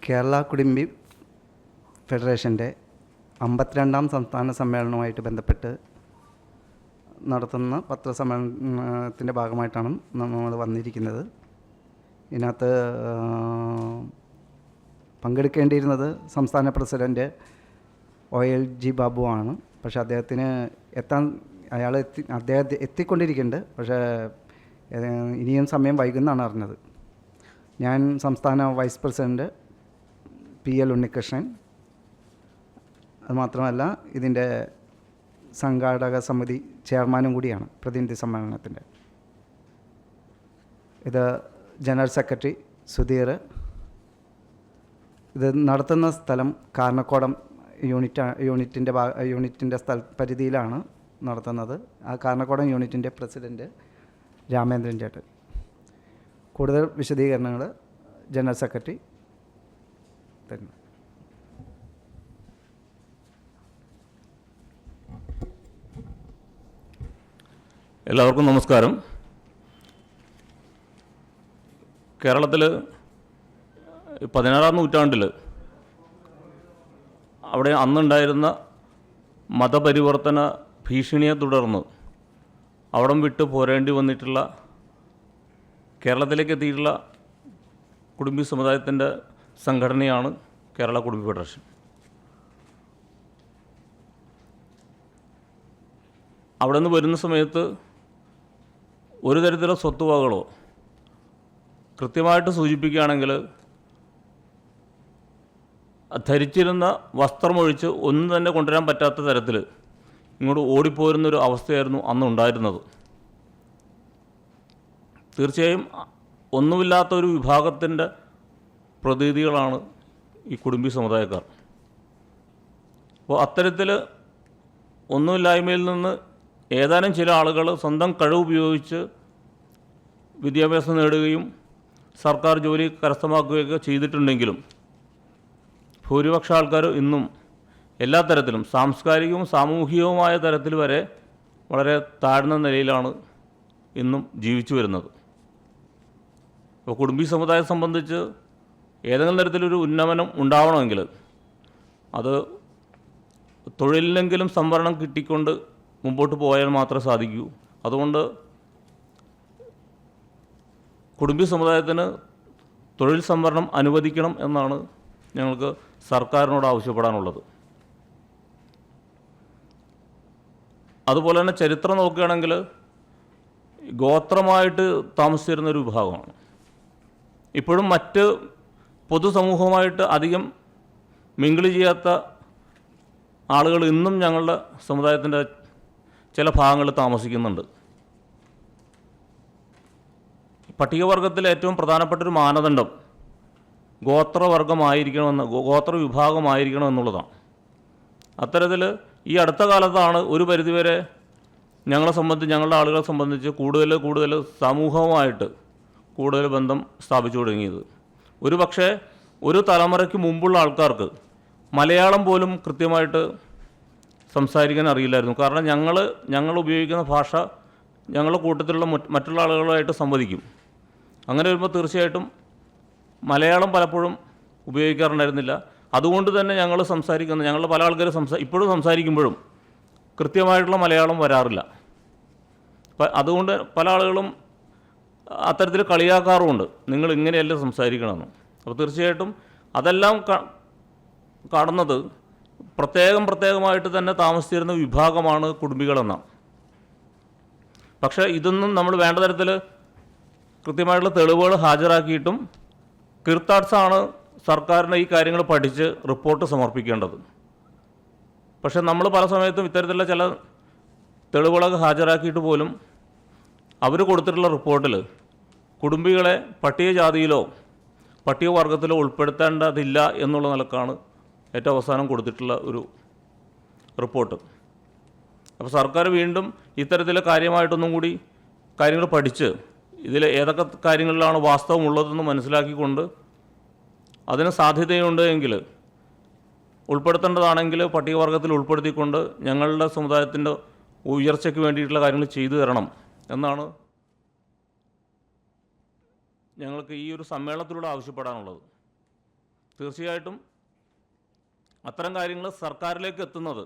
കേരള കുടുംബി ഫെഡറേഷൻ്റെ 52ാം സംസ്ഥാന സമ്മേളനവുമായിട്ട് ബന്ധപ്പെട്ട് നടത്തുന്ന പത്രസമ്മേളനത്തിൻ്റെ ഭാഗമായിട്ടാണ് നമ്മൾ വന്നിരിക്കുന്നത്. ഇതിനകത്ത് പങ്കെടുക്കേണ്ടിയിരുന്നത് സംസ്ഥാന പ്രസിഡൻറ്റ് OLG ബാബു ആണ്. പക്ഷേ അദ്ദേഹത്തിന് അദ്ദേഹം എത്തിക്കൊണ്ടിരിക്കുന്നുണ്ട്. പക്ഷേ ഇനിയും സമയം വൈകുമെന്നാണ് അറിഞ്ഞത്. ഞാൻ സംസ്ഥാന വൈസ് പ്രസിഡൻറ്റ് PL ഉണ്ണികൃഷ്ണൻ. അതുമാത്രമല്ല ഇതിൻ്റെ സംഘാടക സമിതി ചെയർമാനും കൂടിയാണ് പ്രതിനിധി സമ്മേളനത്തിൻ്റെ. ഇത് ജനറൽ സെക്രട്ടറി സുധീർ. ഇത് നടത്തുന്ന സ്ഥലം കാരണക്കോടം യൂണിറ്റിൻ്റെ പരിധിയിലാണ് നടത്തുന്നത്. ആ കാരണക്കോടം യൂണിറ്റിൻ്റെ പ്രസിഡൻറ്റ് രാമേന്ദ്രൻ ചേട്ടൻ. കൂടുതൽ വിശദീകരണങ്ങൾ ജനറൽ സെക്രട്ടറി തരുന്നു. എല്ലാവർക്കും നമസ്കാരം. കേരളത്തിൽ 16ാം നൂറ്റാണ്ടിൽ അവിടെ അന്നുണ്ടായിരുന്ന മതപരിവർത്തന ഭീഷണിയെ തുടർന്ന് അവിടം വിട്ട് പോരേണ്ടി വന്നിട്ടുള്ള കേരളത്തിലേക്ക് എത്തിയിട്ടുള്ള കുടുംബി സമുദായത്തിൻ്റെ സംഘടനയാണ് കേരള കുടുംബി ഫെഡറേഷൻ. അവിടെ നിന്ന് വരുന്ന സമയത്ത് ഒരു തരത്തിലുള്ള സ്വത്തുവകകളോ കൃത്യമായിട്ട് സൂചിപ്പിക്കുകയാണെങ്കിൽ ധരിച്ചിരുന്ന വസ്ത്രമൊഴിച്ച് ഒന്നും തന്നെ കൊണ്ടുവരാൻ പറ്റാത്ത തരത്തിൽ ഇങ്ങോട്ട് ഓടിപ്പോരുന്നൊരു അവസ്ഥയായിരുന്നു അന്നുണ്ടായിരുന്നത്. തീർച്ചയായും ഒന്നുമില്ലാത്തൊരു വിഭാഗത്തിൻ്റെ പ്രതീതികളാണ് ഈ കുടുംബി സമുദായക്കാർ. അപ്പോൾ അത്തരത്തിൽ ഒന്നുമില്ലായ്മയിൽ നിന്ന് ഏതാനും ചില ആളുകൾ സ്വന്തം കഴിവ് ഉപയോഗിച്ച് വിദ്യാഭ്യാസം നേടുകയും സർക്കാർ ജോലി കരസ്ഥമാക്കുകയൊക്കെ ചെയ്തിട്ടുണ്ടെങ്കിലും ഭൂരിപക്ഷ ആൾക്കാർ ഇന്നും എല്ലാ തരത്തിലും സാംസ്കാരികവും സാമൂഹികവുമായ തരത്തിൽ വരെ വളരെ താഴ്ന്ന നിലയിലാണ് ഇന്നും ജീവിച്ചു വരുന്നത്. അപ്പോൾ കുടുംബി സമുദായം സംബന്ധിച്ച് ഏതെങ്കിലും തരത്തിലൊരു ഉന്നമനം ഉണ്ടാവണമെങ്കിൽ അത് തൊഴിലിനെങ്കിലും സംവരണം കിട്ടിക്കൊണ്ട് മുമ്പോട്ട് പോയാൽ മാത്രമേ സാധിക്കൂ. അതുകൊണ്ട് കുടുംബി സമുദായത്തിന് തൊഴിൽ സംവരണം അനുവദിക്കണം എന്നാണ് ഞങ്ങൾക്ക് സർക്കാരിനോട് ആവശ്യപ്പെടാനുള്ളത്. അതുപോലെ തന്നെ ചരിത്രം നോക്കുകയാണെങ്കിൽ ഗോത്രമായിട്ട് താമസിച്ചിരുന്നൊരു വിഭാഗമാണ്. ഇപ്പോഴും മറ്റ് പൊതുസമൂഹവുമായിട്ട് അധികം മിങ്കിൾ ചെയ്യാത്ത ആളുകൾ ഇന്നും ഞങ്ങളുടെ സമുദായത്തിൻ്റെ ചില ഭാഗങ്ങളിൽ താമസിക്കുന്നുണ്ട്. പട്ടികവർഗത്തിലെ ഏറ്റവും പ്രധാനപ്പെട്ടൊരു മാനദണ്ഡം ഗോത്രവിഭാഗമായിരിക്കണം എന്നുള്ളതാണ്. അത്തരത്തിൽ ഈ അടുത്ത കാലത്താണ് ഒരു പരിധിവരെ ഞങ്ങളുടെ ആളുകളെ സംബന്ധിച്ച് കൂടുതൽ സമൂഹവുമായിട്ട് കൂടുതൽ ബന്ധം സ്ഥാപിച്ചു തുടങ്ങിയത്. ഒരു പക്ഷേ ഒരു തലമുറയ്ക്ക് മുമ്പുള്ള ആൾക്കാർക്ക് മലയാളം പോലും കൃത്യമായിട്ട് സംസാരിക്കാൻ അറിയില്ലായിരുന്നു. കാരണം ഞങ്ങൾ ഉപയോഗിക്കുന്ന ഭാഷ ഞങ്ങളുടെ കൂട്ടത്തിലുള്ള മറ്റുള്ള ആളുകളുമായിട്ട് സംവദിക്കും. അങ്ങനെ വരുമ്പോൾ തീർച്ചയായിട്ടും മലയാളം പലപ്പോഴും ഉപയോഗിക്കാറുണ്ടായിരുന്നില്ല. അതുകൊണ്ട് തന്നെ ഞങ്ങളുടെ പല ആൾക്കാർ ഇപ്പോഴും സംസാരിക്കുമ്പോഴും കൃത്യമായിട്ടുള്ള മലയാളം വരാറില്ല. അതുകൊണ്ട് പല ആളുകളും അത്തരത്തിൽ കളിയാക്കാറുമുണ്ട്, നിങ്ങൾ ഇങ്ങനെയല്ല സംസാരിക്കണമെന്ന്. അപ്പോൾ തീർച്ചയായിട്ടും അതെല്ലാം കാണുന്നത് പ്രത്യേകമായിട്ട് തന്നെ താമസിച്ചിരുന്ന വിഭാഗമാണ് കുടുംബികളെന്നാണ്. പക്ഷേ ഇതൊന്നും നമ്മൾ വേണ്ട തരത്തിൽ കൃത്യമായിട്ടുള്ള തെളിവുകൾ ഹാജരാക്കിയിട്ടും കിർത്താഡ്സാണ് സർക്കാരിന് ഈ കാര്യങ്ങൾ പഠിച്ച് റിപ്പോർട്ട് സമർപ്പിക്കേണ്ടത്. പക്ഷേ നമ്മൾ പല സമയത്തും ഇത്തരത്തിലുള്ള ചില തെളിവുകളൊക്കെ ഹാജരാക്കിയിട്ട് പോലും അവർ കൊടുത്തിട്ടുള്ള റിപ്പോർട്ടിൽ കുടുംബികളെ പട്ടികജാതിയിലോ പട്ടികവർഗത്തിലോ ഉൾപ്പെടുത്തേണ്ടതില്ല എന്നുള്ള നിലക്കാണ് ഏറ്റവും അവസാനം കൊടുത്തിട്ടുള്ള ഒരു റിപ്പോർട്ട്. അപ്പോൾ സർക്കാർ വീണ്ടും ഇത്തരത്തിൽ കാര്യമായിട്ടൊന്നും കൂടി കാര്യങ്ങൾ പഠിച്ച് ഇതിൽ ഏതൊക്കെ കാര്യങ്ങളിലാണ് വാസ്തവമുള്ളതെന്ന് മനസ്സിലാക്കിക്കൊണ്ട് അതിന് സാധ്യതയുണ്ട് എങ്കിൽ ഉൾപ്പെടുത്തേണ്ടതാണെങ്കിൽ പട്ടികവർഗത്തിൽ ഉൾപ്പെടുത്തിക്കൊണ്ട് ഞങ്ങളുടെ സമുദായത്തിൻ്റെ ഉയർച്ചയ്ക്ക് വേണ്ടിയിട്ടുള്ള കാര്യങ്ങൾ ചെയ്തു തരണം എന്നാണ് ഞങ്ങൾക്ക് ഈ ഒരു സമ്മേളനത്തിലൂടെ ആവശ്യപ്പെടാനുള്ളത്. തീർച്ചയായിട്ടും അത്തരം കാര്യങ്ങൾ സർക്കാരിലേക്ക് എത്തുന്നത്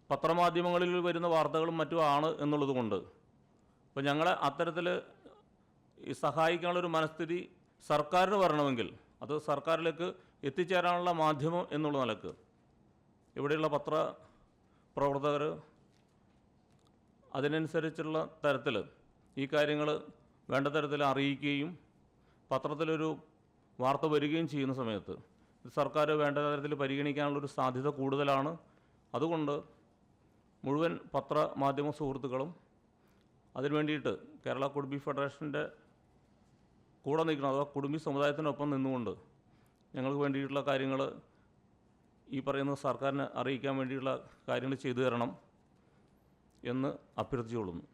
പത്രമാധ്യമങ്ങളിൽ വരുന്ന വാർത്തകളും മറ്റുമാണ് എന്നുള്ളത് കൊണ്ട് അപ്പോൾ ഞങ്ങളെ അത്തരത്തിൽ ഈ സഹായിക്കാനുള്ളൊരു മനസ്ഥിതി സർക്കാരിന് വരണമെങ്കിൽ അത് സർക്കാരിലേക്ക് എത്തിച്ചേരാനുള്ള മാധ്യമം എന്നുള്ള നിലക്ക് ഇവിടെയുള്ള പത്രപ്രവർത്തകർ അതിനനുസരിച്ചുള്ള തരത്തിൽ ഈ കാര്യങ്ങൾ വേണ്ട തരത്തിൽ അറിയിക്കുകയും പത്രത്തിലൊരു വാർത്ത വരികയും ചെയ്യുന്ന സമയത്ത് സർക്കാർ വേണ്ട തരത്തിൽ പരിഗണിക്കാനുള്ളൊരു സാധ്യത കൂടുതലാണ്. അതുകൊണ്ട് മുഴുവൻ പത്രമാധ്യമ സുഹൃത്തുക്കളും അതിനു വേണ്ടിയിട്ട് കേരള കുടുംബി ഫെഡറേഷൻ്റെ കൂടെ നിൽക്കണം, അഥവാ കുടുംബി സമുദായത്തിനൊപ്പം നിന്നുകൊണ്ട് ഞങ്ങൾക്ക് വേണ്ടിയിട്ടുള്ള കാര്യങ്ങൾ ഈ പറയുന്ന സർക്കാരിനെ അറിയിക്കാൻ വേണ്ടിയുള്ള കാര്യങ്ങൾ ചെയ്തു തരണം എന്ന് അഭ്യർത്ഥിച്ചുകൊള്ളുന്നു.